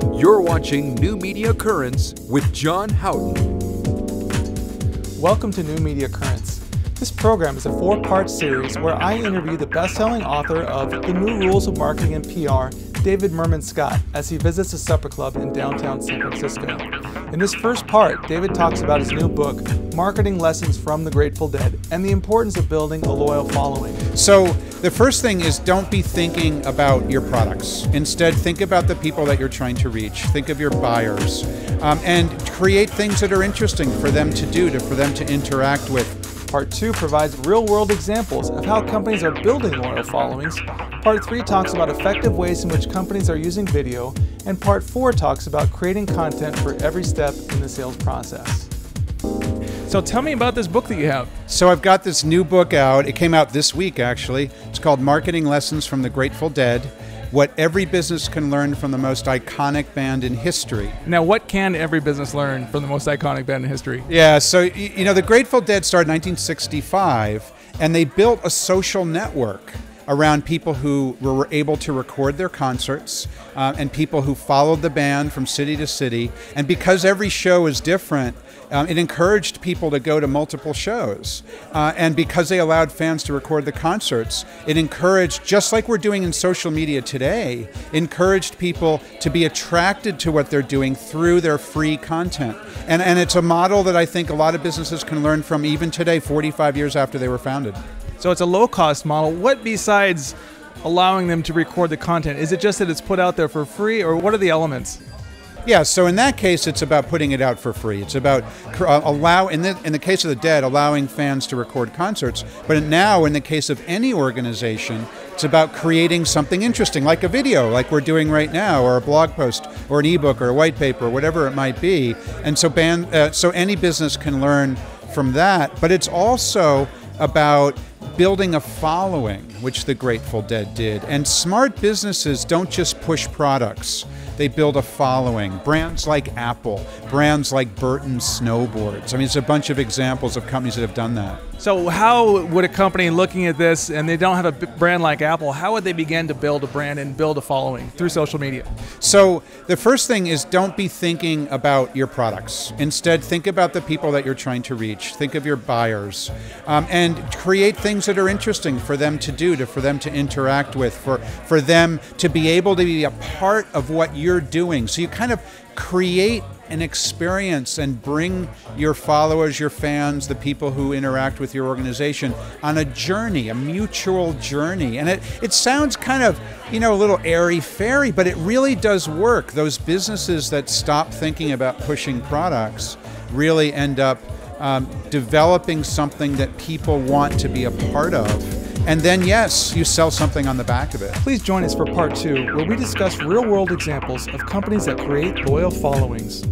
You're watching New Media Currents with John Houghton. Welcome to New Media Currents. This program is a 4-part series where I interview the best-selling author of The New Rules of Marketing and PR, David Meerman Scott, as he visits a supper club in downtown San Francisco. In this first part, David talks about his new book, Marketing Lessons from the Grateful Dead, and the importance of building a loyal following. So the first thing is, don't be thinking about your products. Instead, think about the people that you're trying to reach. Think of your buyers, and create things that are interesting for them to do, for them to interact with. Part 2 provides real-world examples of how companies are building loyal followings. Part 3 talks about effective ways in which companies are using video. And Part 4 talks about creating content for every step in the sales process. So tell me about this book that you have. So I've got this new book out. It came out this week, actually. It's called Marketing Lessons from the Grateful Dead: What Every Business Can Learn from the Most Iconic Band in History. Now, what can every business learn from the most iconic band in history? Yeah, so, you know, the Grateful Dead started in 1965, and they built a social network around people who were able to record their concerts, and people who followed the band from city to city. And because every show is different, it encouraged people to go to multiple shows. And because they allowed fans to record the concerts, it encouraged, just like we're doing in social media today, encouraged people to be attracted to what they're doing through their free content. And it's a model that I think a lot of businesses can learn from even today, 45 years after they were founded. So it's a low-cost model. What besides allowing them to record the content? Is it just that it's put out there for free, or what are the elements? Yeah, so in that case, it's about putting it out for free. It's about in the case of the Dead, allowing fans to record concerts. But now, in the case of any organization, it's about creating something interesting, like a video, like we're doing right now, or a blog post, or an ebook, or a white paper, or whatever it might be. And so, so any business can learn from that. But it's also about building a following, which the Grateful Dead did. And smart businesses don't just push products. They build a following. Brands like Apple, brands like Burton Snowboards. I mean, it's a bunch of examples of companies that have done that. So how would a company looking at this, and they don't have a brand like Apple, how would they begin to build a brand and build a following through social media? So the first thing is, don't be thinking about your products. Instead, think about the people that you're trying to reach. Think of your buyers, and create things that are interesting for them to do, for them to interact with, for them to be able to be a part of what you're doing. So you kind of create an experience and bring your followers, your fans, the people who interact with your organization on a journey, a mutual journey. And it sounds kind of, you know, a little airy-fairy, but it really does work. Those businesses that stop thinking about pushing products really end up developing something that people want to be a part of. And then, yes, you sell something on the back of it. Please join us for Part 2, where we discuss real-world examples of companies that create loyal followings.